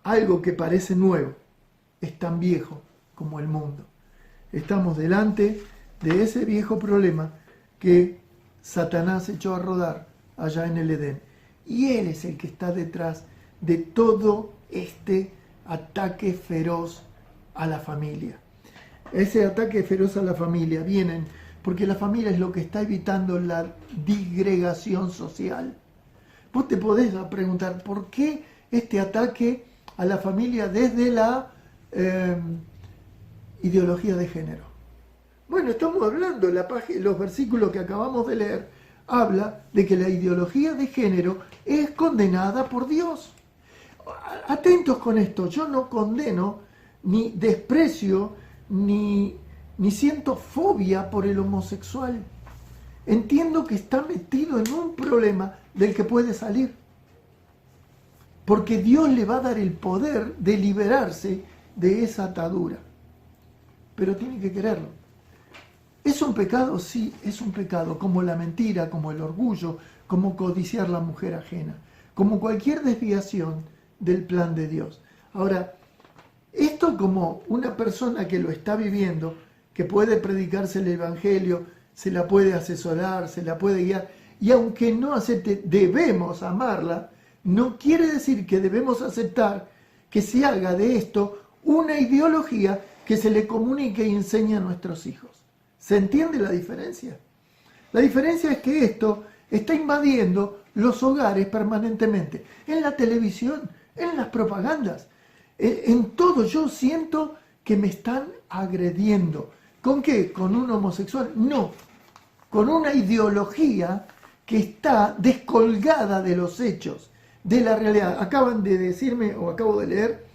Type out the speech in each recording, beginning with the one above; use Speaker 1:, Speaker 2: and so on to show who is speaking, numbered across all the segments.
Speaker 1: algo que parece nuevo es tan viejo como el mundo. Estamos delante de ese viejo problema que Satanás echó a rodar allá en el Edén. Y él es el que está detrás de todo este ataque feroz a la familia. Ese ataque feroz a la familia viene porque la familia es lo que está evitando la disgregación social. Vos te podés preguntar, ¿por qué este ataque a la familia desde la ideología de género? Bueno, estamos hablando, los versículos que acabamos de leer, habla de que la ideología de género es condenada por Dios. Atentos con esto, yo no condeno, ni desprecio, ni siento fobia por el homosexual. Entiendo que está metido en un problema del que puede salir. Porque Dios le va a dar el poder de liberarse de esa atadura. Pero tiene que quererlo. ¿Es un pecado? Sí, es un pecado, como la mentira, como el orgullo, como codiciar la mujer ajena, como cualquier desviación del plan de Dios. Ahora, esto como una persona que lo está viviendo, que puede predicarse el Evangelio, se la puede asesorar, se la puede guiar, y aunque no acepte, debemos amarla, no quiere decir que debemos aceptar que se haga de esto una ideología que se le comunique y enseñe a nuestros hijos. ¿Se entiende la diferencia? La diferencia es que esto está invadiendo los hogares permanentemente, en la televisión, en las propagandas, en todo. Yo siento que me están agrediendo. ¿Con qué? ¿Con un homosexual? No, con una ideología que está descolgada de los hechos, de la realidad. Acaban de decirme, o acabo de leer,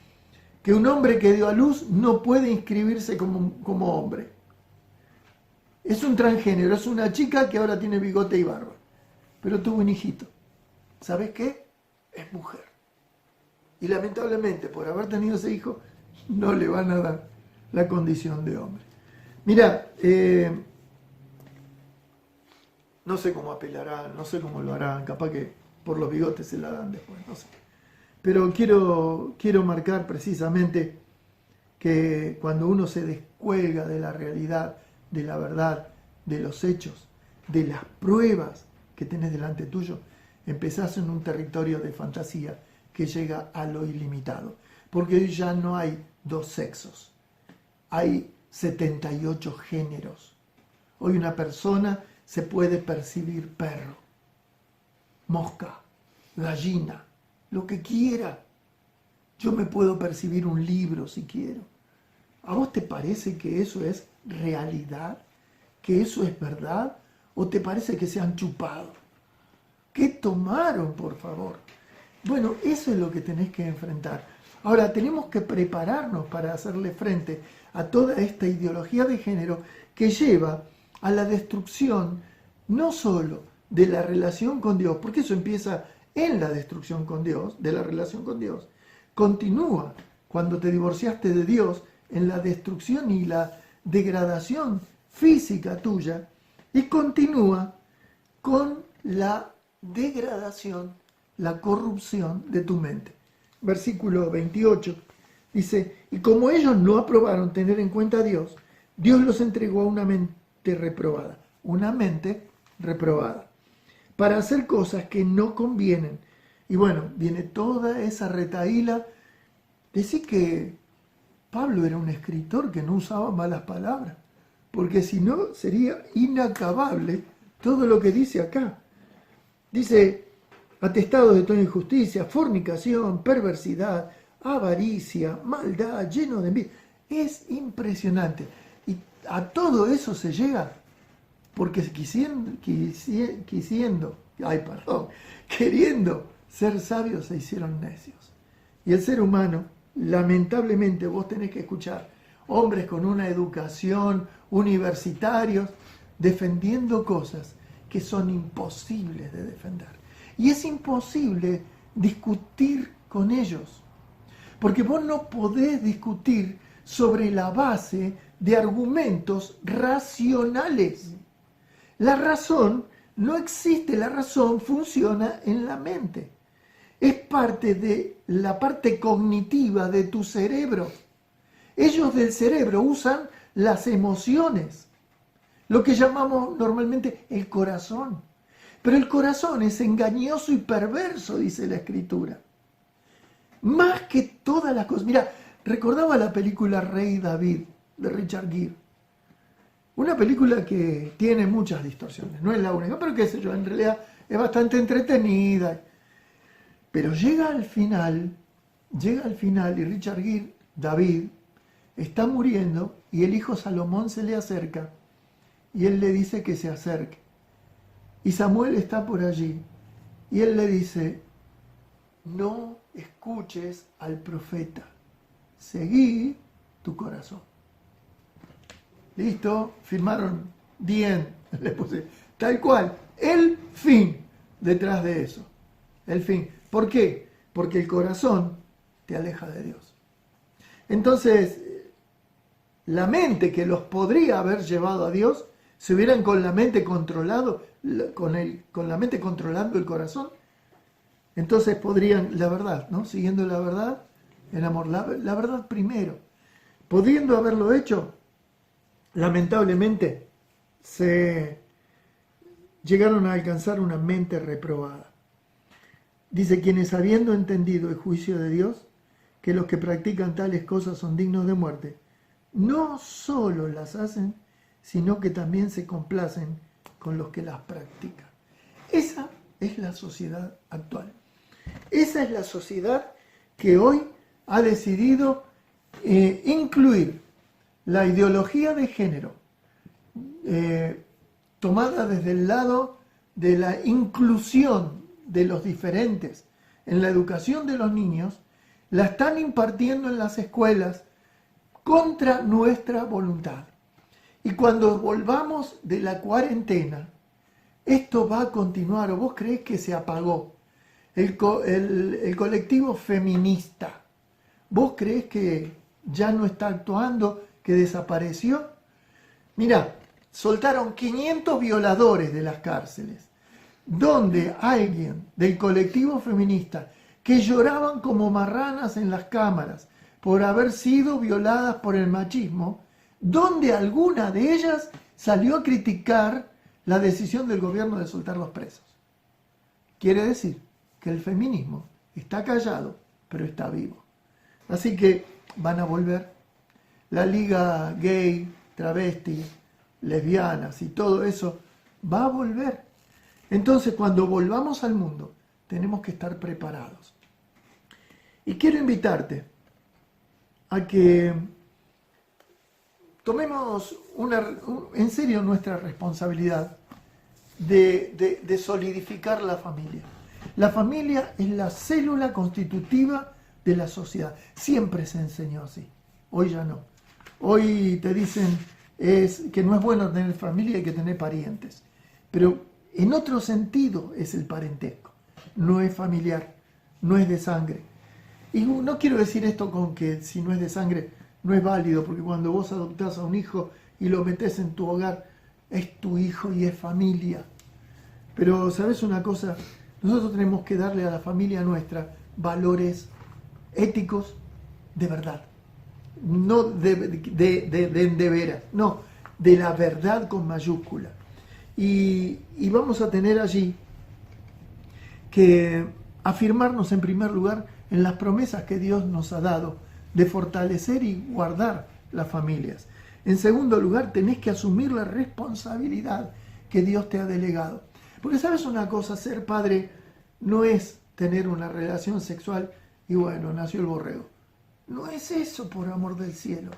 Speaker 1: que un hombre que dio a luz no puede inscribirse como hombre. Es un transgénero, es una chica que ahora tiene bigote y barba, pero tuvo un hijito. ¿Sabes qué? Es mujer. Y lamentablemente, por haber tenido ese hijo, no le van a dar la condición de hombre. Mira, no sé cómo apelarán, no sé cómo lo harán, capaz que por los bigotes se la dan después, no sé. Pero quiero marcar precisamente que cuando uno se descuelga de la realidad, de la verdad, de los hechos, de las pruebas que tenés delante tuyo, empezás en un territorio de fantasía que llega a lo ilimitado. Porque hoy ya no hay dos sexos, hay 78 géneros. Hoy una persona se puede percibir perro, mosca, gallina, lo que quiera. Yo me puedo percibir un libro si quiero. ¿A vos te parece que eso es realidad? ¿Que eso es verdad? ¿O te parece que se han chupado? ¿Qué tomaron, por favor? Bueno, eso es lo que tenés que enfrentar. Ahora, tenemos que prepararnos para hacerle frente a toda esta ideología de género que lleva a la destrucción no solo de la relación con Dios, porque eso empieza en la destrucción con Dios, de la relación con Dios, continúa cuando te divorciaste de Dios en la destrucción y la degradación física tuya, y continúa con la degradación, la corrupción de tu mente. Versículo 28 dice, y como ellos no aprobaron tener en cuenta a Dios, Dios los entregó a una mente reprobada, para hacer cosas que no convienen. Y bueno, viene toda esa retahíla. Decir que Pablo era un escritor que no usaba malas palabras, porque si no sería inacabable todo lo que dice acá. Dice, atestados de toda injusticia, fornicación, perversidad, avaricia, maldad, lleno de envidia. Es impresionante. Y a todo eso se llega porque queriendo ser sabios se hicieron necios. Y el ser humano, lamentablemente, vos tenés que escuchar hombres con una educación, universitarios, defendiendo cosas que son imposibles de defender. Y es imposible discutir con ellos, porque vos no podés discutir sobre la base de argumentos racionales. La razón no existe, la razón funciona en la mente. es parte de la parte cognitiva de tu cerebro. Ellos del cerebro usan las emociones, lo que llamamos normalmente el corazón. Pero el corazón es engañoso y perverso, dice la Escritura. Más que todas las cosas. Mira, recordaba la película Rey David de Richard Gere. Una película que tiene muchas distorsiones, no es la única, pero qué sé yo, en realidad es bastante entretenida. Pero llega al final y Richard Gere, David, está muriendo y el hijo Salomón se le acerca y él le dice que se acerque. Y Samuel está por allí y él le dice, no escuches al profeta, seguí tu corazón. Listo, firmaron bien, le puse tal cual, el fin detrás de eso, el fin. ¿Por qué? Porque el corazón te aleja de Dios. Entonces, la mente que los podría haber llevado a Dios, si hubieran con la mente controlado, con la mente controlando el corazón, entonces podrían, la verdad, ¿no? Siguiendo la verdad, el amor, la verdad primero. Pudiendo haberlo hecho, lamentablemente, se llegaron a alcanzar una mente reprobada. Dice, quienes habiendo entendido el juicio de Dios, que los que practican tales cosas son dignos de muerte, no solo las hacen, sino que también se complacen con los que las practican. Esa es la sociedad actual. Esa es la sociedad que hoy ha decidido incluir la ideología de género, tomada desde el lado de la inclusión de los diferentes en la educación de los niños, la están impartiendo en las escuelas contra nuestra voluntad. Y cuando volvamos de la cuarentena, esto va a continuar. ¿O vos creés que se apagó? El colectivo feminista, ¿vos creés que ya no está actuando, que desapareció? Mirá, soltaron 500 violadores de las cárceles, donde alguien del colectivo feminista que lloraban como marranas en las cámaras por haber sido violadas por el machismo, donde alguna de ellas salió a criticar la decisión del gobierno de soltar los presos. Quiere decir que el feminismo está callado, pero está vivo. Así que van a volver. La liga gay, travesti, lesbianas y todo eso va a volver. Entonces, cuando volvamos al mundo, tenemos que estar preparados. Y quiero invitarte a que tomemos en serio nuestra responsabilidad de solidificar la familia. La familia es la célula constitutiva de la sociedad. Siempre se enseñó así. Hoy ya no. Hoy te dicen que no es bueno tener familia, hay que tener parientes. Pero en otro sentido es el parentesco. No es familiar, no es de sangre. Y no quiero decir esto con que si no es de sangre no es válido, porque cuando vos adoptás a un hijo y lo metés en tu hogar, es tu hijo y es familia. Pero, ¿sabes una cosa? Nosotros tenemos que darle a la familia nuestra valores éticos de verdad. No de veras, no, de la verdad con mayúscula. Y vamos a tener allí que afirmarnos en primer lugar en las promesas que Dios nos ha dado de fortalecer y guardar las familias. En segundo lugar, tenés que asumir la responsabilidad que Dios te ha delegado. Porque sabes una cosa, ser padre no es tener una relación sexual y bueno, nació el borrego. No es eso, por amor del cielo.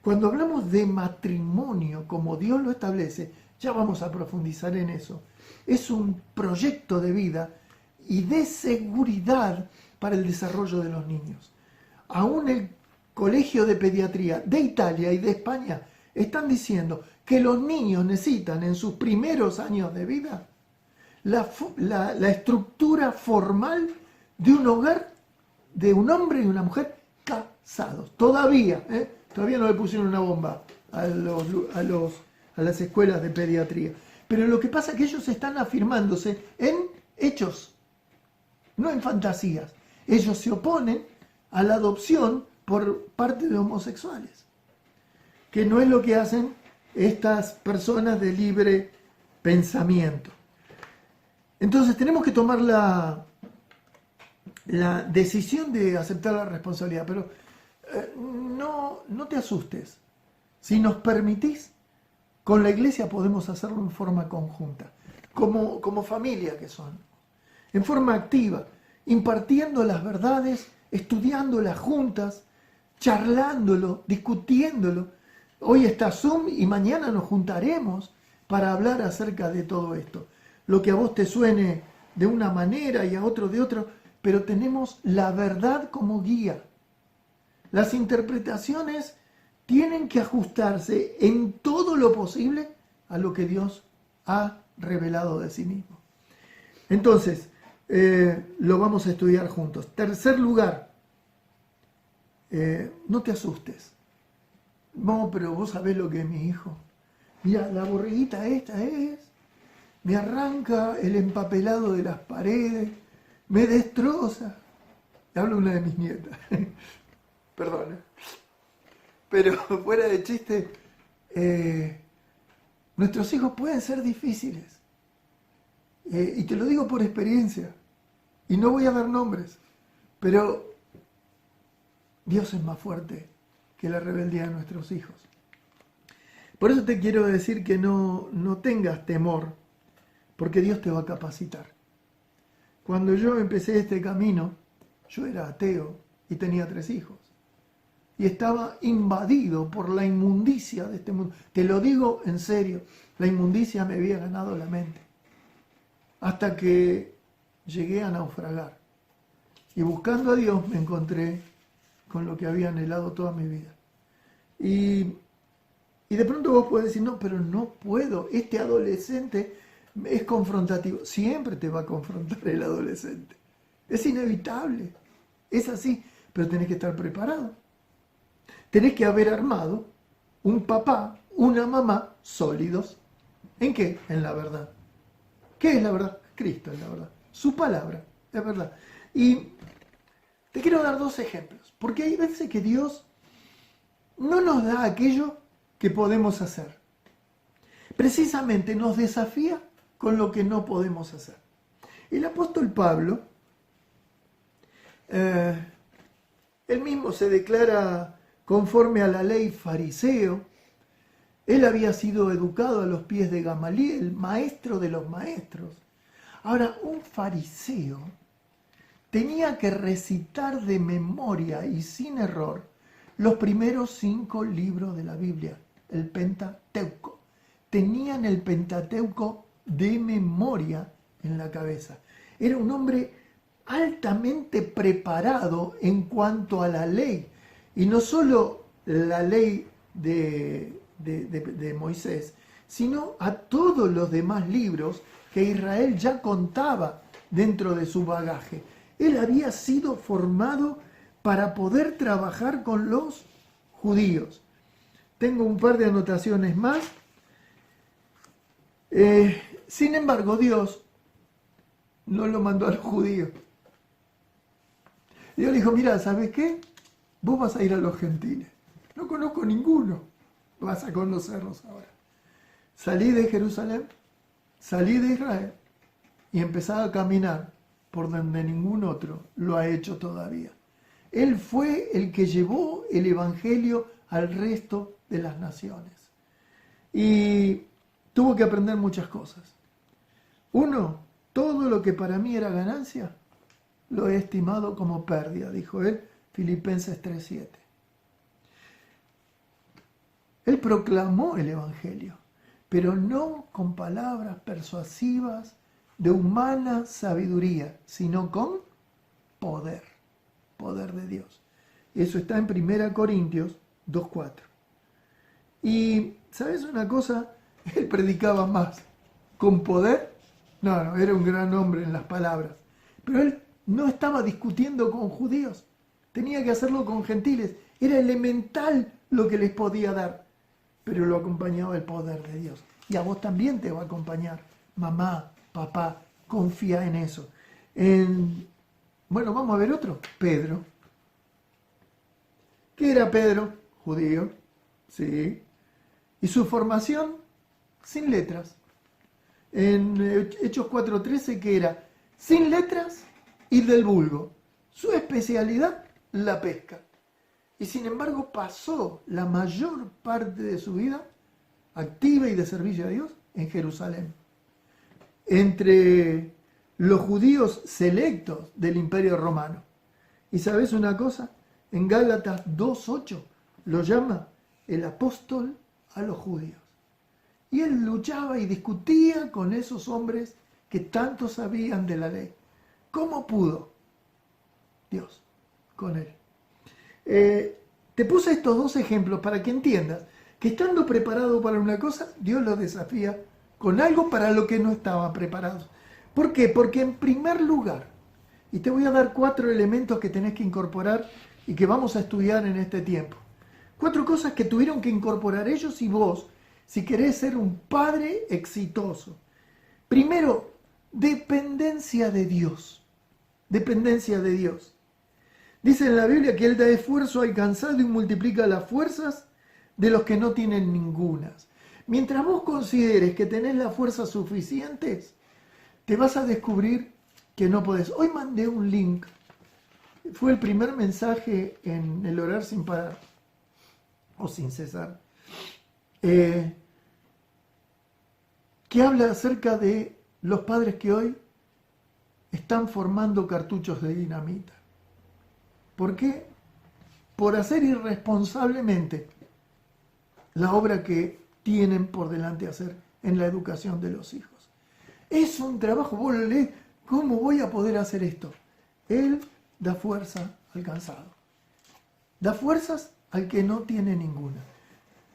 Speaker 1: Cuando hablamos de matrimonio como Dios lo establece, ya vamos a profundizar en eso. Es un proyecto de vida y de seguridad para el desarrollo de los niños. Aún el Colegio de Pediatría de Italia y de España están diciendo que los niños necesitan en sus primeros años de vida la estructura formal de un hogar, de un hombre y una mujer casados. Todavía no le pusieron una bomba a las escuelas de pediatría. Pero lo que pasa es que ellos están afirmándose en hechos. no en fantasías. Ellos se oponen a la adopción por parte de homosexuales, que no es lo que hacen estas personas de libre pensamiento. Entonces tenemos que tomar la decisión de aceptar la responsabilidad, pero no te asustes. Si nos permitís, con la iglesia podemos hacerlo en forma conjunta, como familia que son, en forma activa, impartiendo las verdades, estudiándolas juntas, charlándolo, discutiéndolo. Hoy está Zoom y mañana nos juntaremos para hablar acerca de todo esto. Lo que a vos te suene de una manera y a otro de otro, pero tenemos la verdad como guía. Las interpretaciones tienen que ajustarse en todo lo posible a lo que Dios ha revelado de sí mismo. Entonces, lo vamos a estudiar juntos. Tercer lugar, no te asustes. No, pero vos sabés lo que es mi hijo. Mira, la borreguita esta me arranca el empapelado de las paredes, me destroza. Hablo una de mis nietas. Perdón. Pero fuera de chiste, nuestros hijos pueden ser difíciles. Y te lo digo por experiencia. Y no voy a dar nombres. Pero Dios es más fuerte que la rebeldía de nuestros hijos. Por eso te quiero decir que no tengas temor, porque Dios te va a capacitar. Cuando yo empecé este camino, yo era ateo y tenía 3 hijos. Y estaba invadido por la inmundicia de este mundo. Te lo digo en serio, la inmundicia me había ganado la mente. Hasta que llegué a naufragar. Y buscando a Dios me encontré con lo que había anhelado toda mi vida. Y de pronto vos podés decir, no, pero no puedo. Este adolescente es confrontativo. Siempre te va a confrontar el adolescente. Es inevitable. Es así. Pero tenés que estar preparado. Tenés que haber armado un papá, una mamá sólidos. ¿En qué? En la verdad. ¿Qué es la verdad? Cristo es la verdad. Su palabra es verdad. Y te quiero dar 2 ejemplos. Porque hay veces que Dios no nos da aquello que podemos hacer. Precisamente nos desafía con lo que no podemos hacer. El apóstol Pablo, él mismo se declara conforme a la ley fariseo. Él había sido educado a los pies de Gamaliel, maestro de los maestros. Ahora, un fariseo tenía que recitar de memoria y sin error los primeros 5 libros de la Biblia, el Pentateuco. Tenían el Pentateuco de memoria en la cabeza. Era un hombre altamente preparado en cuanto a la ley. Y no solo la ley de Moisés, sino a todos los demás libros que Israel ya contaba dentro de su bagaje. Él había sido formado para poder trabajar con los judíos. Tengo un par de anotaciones más. Sin embargo, Dios no lo mandó a los judíos. Dios le dijo, mira, ¿sabes qué? Vos vas a ir a los gentiles. No conozco ninguno. Vas a conocerlos ahora. Salí de Jerusalén, salí de Israel y empezaba a caminar por donde ningún otro lo ha hecho todavía. Él fue el que llevó el evangelio al resto de las naciones. Y tuvo que aprender muchas cosas. Uno, todo lo que para mí era ganancia, lo he estimado como pérdida, dijo él, Filipenses 3:7. Él proclamó el evangelio, pero no con palabras persuasivas de humana sabiduría, sino con poder de Dios. Eso está en 1 Corintios 2:4. Y, ¿sabes una cosa? Él predicaba más con poder. No, era un gran hombre en las palabras. Pero él no estaba discutiendo con judíos. Tenía que hacerlo con gentiles. Era elemental lo que les podía dar. Pero lo acompañaba el poder de Dios. Y a vos también te va a acompañar. Mamá, papá, confía en eso. En Bueno, vamos a ver otro. Pedro. ¿Qué era Pedro? Judío. Sí. Y su formación sin letras. En Hechos 4:13, que era sin letras y del vulgo. Su especialidad, la pesca. Y sin embargo pasó la mayor parte de su vida activa y de servicio a Dios en Jerusalén. Entre los judíos selectos del Imperio Romano. ¿Y sabes una cosa? En Gálatas 2:8 lo llama el apóstol a los judíos. Y él luchaba y discutía con esos hombres que tanto sabían de la ley. ¿Cómo pudo? Dios, con él. Te puse estos dos ejemplos para que entiendas que estando preparado para una cosa, Dios los desafía con algo para lo que no estaban preparados. ¿Por qué? Porque en primer lugar, y te voy a dar 4 elementos que tenés que incorporar y que vamos a estudiar en este tiempo. 4 cosas que tuvieron que incorporar ellos y vos si querés ser un padre exitoso. Primero, dependencia de Dios. Dependencia de Dios. Dice en la Biblia que Él da esfuerzo al cansado y multiplica las fuerzas de los que no tienen ningunas. Mientras vos consideres que tenés las fuerzas suficientes, te vas a descubrir que no podés. Hoy mandé un link. Fue el primer mensaje en el Orar Sin Parar, o Sin Cesar, que habla acerca de los padres que hoy están formando cartuchos de dinamita. ¿Por qué? Por hacer irresponsablemente la obra que tienen por delante hacer en la educación de los hijos. Es un trabajo, vos lo lees, ¿cómo voy a poder hacer esto? Él da fuerza al cansado. Da fuerzas al que no tiene ninguna.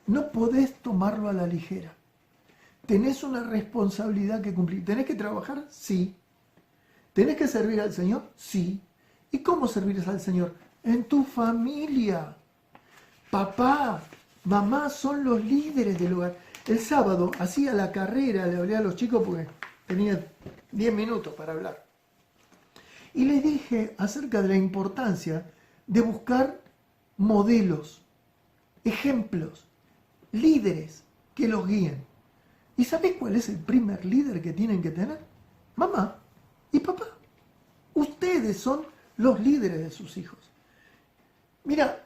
Speaker 1: No podés tomarlo a la ligera. ¿Tenés una responsabilidad que cumplir? ¿Tenés que trabajar? Sí. ¿Tenés que servir al Señor? Sí. ¿Y cómo servirás al Señor? En tu familia. Papá, mamá son los líderes del hogar. El sábado hacía la carrera, le hablé a los chicos porque tenía 10 minutos para hablar. Y les dije acerca de la importancia de buscar modelos, ejemplos, líderes que los guíen. ¿Y sabés cuál es el primer líder que tienen que tener? Mamá y papá. Ustedes son los líderes de sus hijos. Mira,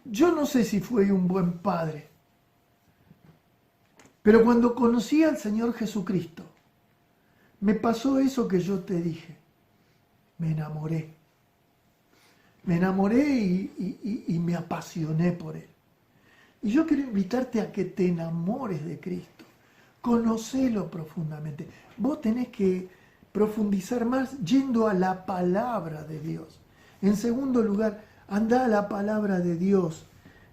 Speaker 1: yo no sé si fui un buen padre, pero cuando conocí al Señor Jesucristo, me pasó eso que yo te dije. Me enamoré. Me enamoré y me apasioné por Él. Y yo quiero invitarte a que te enamores de Cristo. Conocelo profundamente. Vos tenés que profundizar más yendo a la palabra de Dios. En segundo lugar, anda a la palabra de Dios,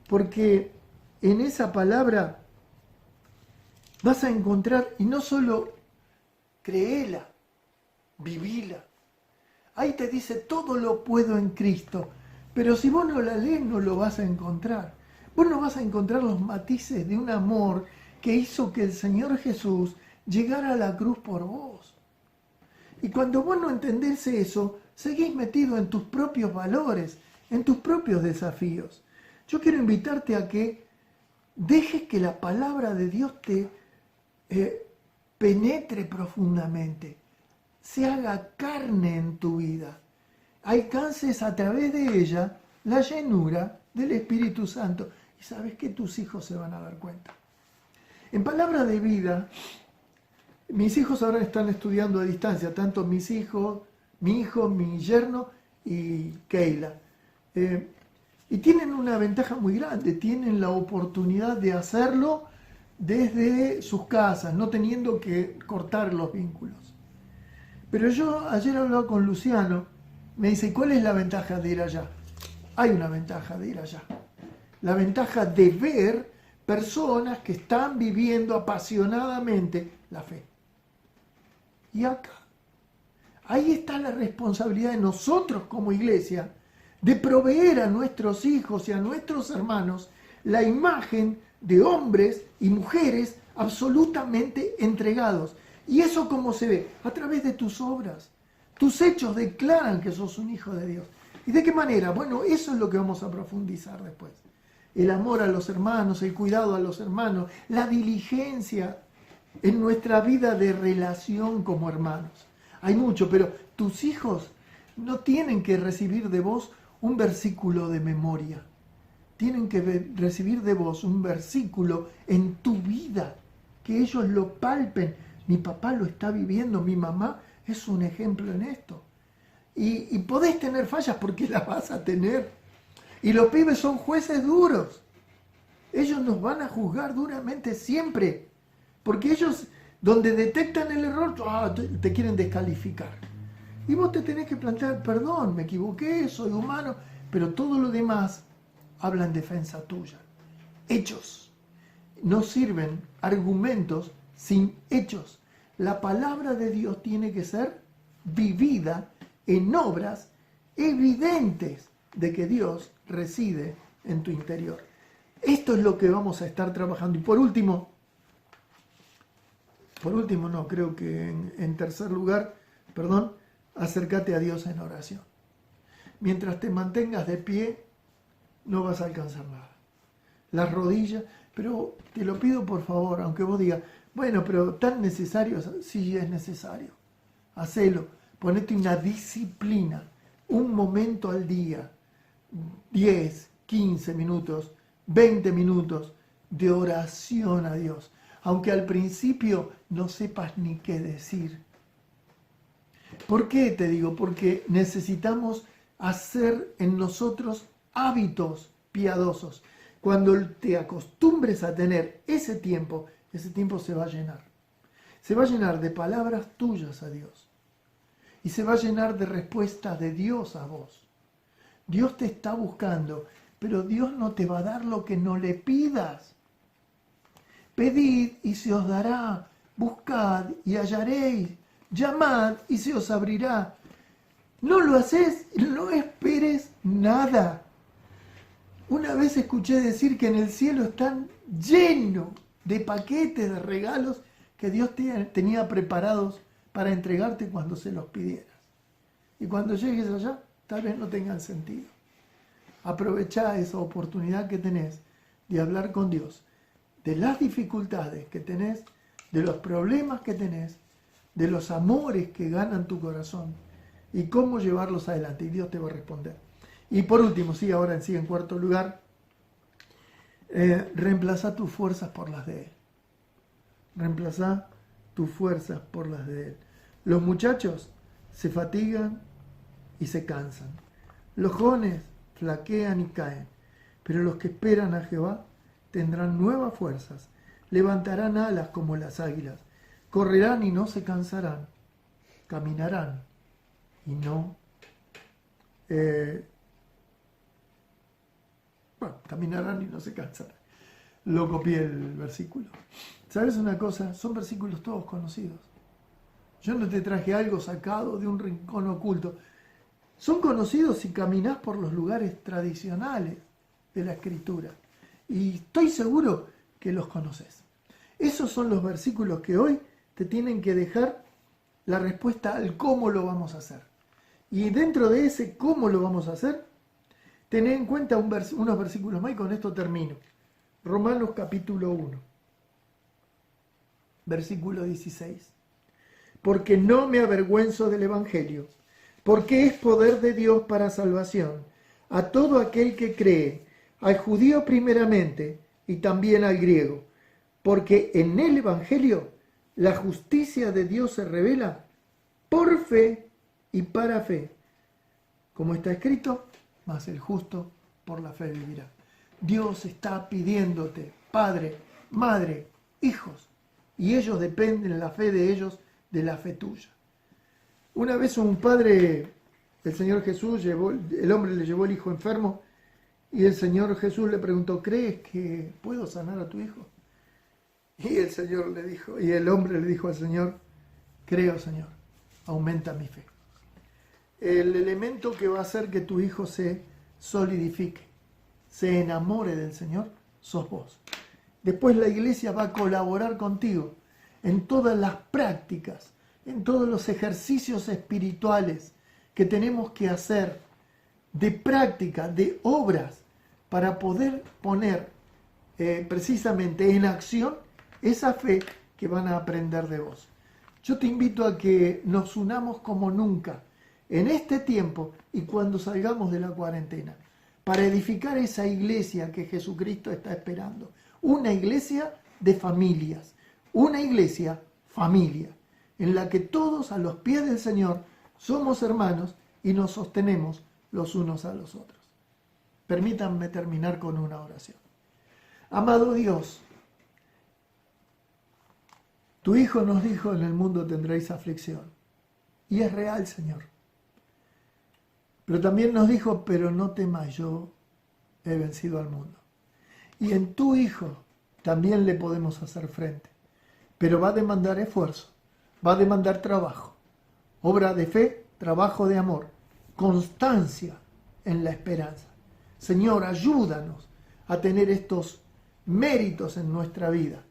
Speaker 1: porque en esa palabra vas a encontrar, y no solo créela, vivila. Ahí te dice, todo lo puedo en Cristo, pero si vos no la lees no lo vas a encontrar. Vos no vas a encontrar los matices de un amor que hizo que el Señor Jesús llegara a la cruz por vos. Y cuando vos no entendés eso, seguís metido en tus propios valores, en tus propios desafíos. Yo quiero invitarte a que dejes que la palabra de Dios te penetre profundamente, se haga carne en tu vida, alcances a través de ella la llenura del Espíritu Santo. Y sabes que tus hijos se van a dar cuenta. En palabra de vida, mis hijos ahora están estudiando a distancia, tanto mi hijo, mi yerno y Keila. Y tienen una ventaja muy grande, tienen la oportunidad de hacerlo desde sus casas, no teniendo que cortar los vínculos. Pero yo ayer hablaba con Luciano, me dice, ¿cuál es la ventaja de ir allá? Hay una ventaja de ir allá. La ventaja de ver personas que están viviendo apasionadamente la fe. Y acá, ahí está la responsabilidad de nosotros como iglesia de proveer a nuestros hijos y a nuestros hermanos la imagen de hombres y mujeres absolutamente entregados. ¿Y eso cómo se ve? A través de tus obras. Tus hechos declaran que sos un hijo de Dios. ¿Y de qué manera? Bueno, eso es lo que vamos a profundizar después. El amor a los hermanos, el cuidado a los hermanos, la diligencia en nuestra vida de relación como hermanos. Hay mucho, pero tus hijos no tienen que recibir de vos un versículo de memoria. Tienen que recibir de vos un versículo en tu vida, que ellos lo palpen. Mi papá lo está viviendo, mi mamá es un ejemplo en esto. Y podés tener fallas porque las vas a tener. Y los pibes son jueces duros. Ellos nos van a juzgar duramente siempre. Porque ellos, donde detectan el error, te quieren descalificar. Y vos te tenés que plantear, perdón, me equivoqué, soy humano. Pero todo lo demás habla en defensa tuya. Hechos. No sirven argumentos sin hechos. La palabra de Dios tiene que ser vivida en obras evidentes de que Dios reside en tu interior. Esto es lo que vamos a estar trabajando. Y por último no, creo que en tercer lugar, acércate a Dios en oración. Mientras te mantengas de pie, no vas a alcanzar nada. Las rodillas, pero te lo pido por favor, aunque vos digas, bueno, pero tan necesario, sí es necesario. Hacelo, ponete una disciplina, un momento al día, 10, 15 minutos, 20 minutos de oración a Dios. Aunque al principio no sepas ni qué decir. ¿Por qué te digo? Porque necesitamos hacer en nosotros hábitos piadosos. Cuando te acostumbres a tener ese tiempo se va a llenar. Se va a llenar de palabras tuyas a Dios. Y se va a llenar de respuestas de Dios a vos. Dios te está buscando, pero Dios no te va a dar lo que no le pidas. Pedid y se os dará, buscad y hallaréis, llamad y se os abrirá. No lo haces, no esperes nada. Una vez escuché decir que en el cielo están llenos de paquetes, de regalos que Dios tenía preparados para entregarte cuando se los pidieras. Y cuando llegues allá, tal vez no tengan sentido. Aprovechá esa oportunidad que tenés de hablar con Dios, de las dificultades que tenés, de los problemas que tenés, de los amores que ganan tu corazón y cómo llevarlos adelante. Y Dios te va a responder. Y por último, en cuarto lugar, reemplaza tus fuerzas por las de Él. Reemplaza tus fuerzas por las de Él. Los muchachos se fatigan y se cansan. Los jóvenes flaquean y caen. Pero los que esperan a Jehová tendrán nuevas fuerzas. Levantarán alas como las águilas. Correrán y no se cansarán. Caminarán y no... caminarán y no se cansarán. Lo copié el versículo. ¿Sabes una cosa? Son versículos todos conocidos. Yo no te traje algo sacado de un rincón oculto. Son conocidos si caminás por los lugares tradicionales de la Escritura. Y estoy seguro que los conoces. Esos son los versículos que hoy te tienen que dejar la respuesta al cómo lo vamos a hacer. Y dentro de ese cómo lo vamos a hacer, tened en cuenta unos versículos más y con esto termino. Romanos capítulo 1, versículo 16. Porque no me avergüenzo del Evangelio, porque es poder de Dios para salvación a todo aquel que cree, al judío primeramente y también al griego, porque en el Evangelio la justicia de Dios se revela por fe y para fe. Como está escrito, mas el justo por la fe vivirá. Dios está pidiéndote, padre, madre, hijos, y ellos dependen, la fe de ellos, de la fe tuya. Una vez un padre, el Señor Jesús, el hombre le llevó el hijo enfermo, y el Señor Jesús le preguntó, ¿crees que puedo sanar a tu hijo? Y el hombre le dijo al Señor, creo, Señor, aumenta mi fe. El elemento que va a hacer que tu hijo se solidifique, se enamore del Señor, sos vos. Después la iglesia va a colaborar contigo en todas las prácticas, en todos los ejercicios espirituales que tenemos que hacer, de práctica, de obras, para poder poner precisamente en acción esa fe que van a aprender de vos. Yo te invito a que nos unamos como nunca en este tiempo y cuando salgamos de la cuarentena, para edificar esa iglesia que Jesucristo está esperando. Una iglesia de familias, una iglesia familia, en la que todos a los pies del Señor somos hermanos y nos sostenemos los unos a los otros. Permítanme terminar con una oración. Amado Dios, tu Hijo nos dijo: en el mundo tendréis aflicción. Y es real, Señor. Pero también nos dijo: pero no temas, yo he vencido al mundo. Y en tu Hijo también le podemos hacer frente. Pero va a demandar esfuerzo, va a demandar trabajo, obra de fe, trabajo de amor, constancia en la esperanza. Señor, ayúdanos a tener estos méritos en nuestra vida,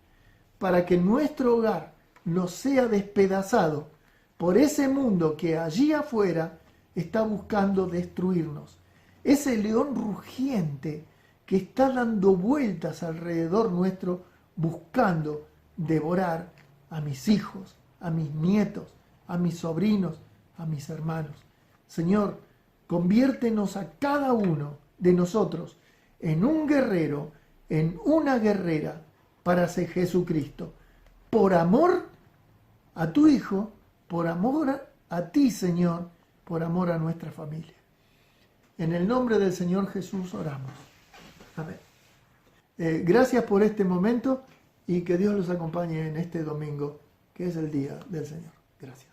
Speaker 1: para que nuestro hogar no sea despedazado por ese mundo que allí afuera está buscando destruirnos. Ese león rugiente que está dando vueltas alrededor nuestro, buscando devorar a mis hijos, a mis nietos, a mis sobrinos, a mis hermanos. Señor, conviértenos a cada uno de nosotros en un guerrero, en una guerrera para ser Jesucristo, por amor a tu Hijo, por amor a ti, Señor, por amor a nuestra familia. En el nombre del Señor Jesús oramos. Amén. Gracias por este momento y que Dios los acompañe en este domingo, que es el día del Señor. Gracias.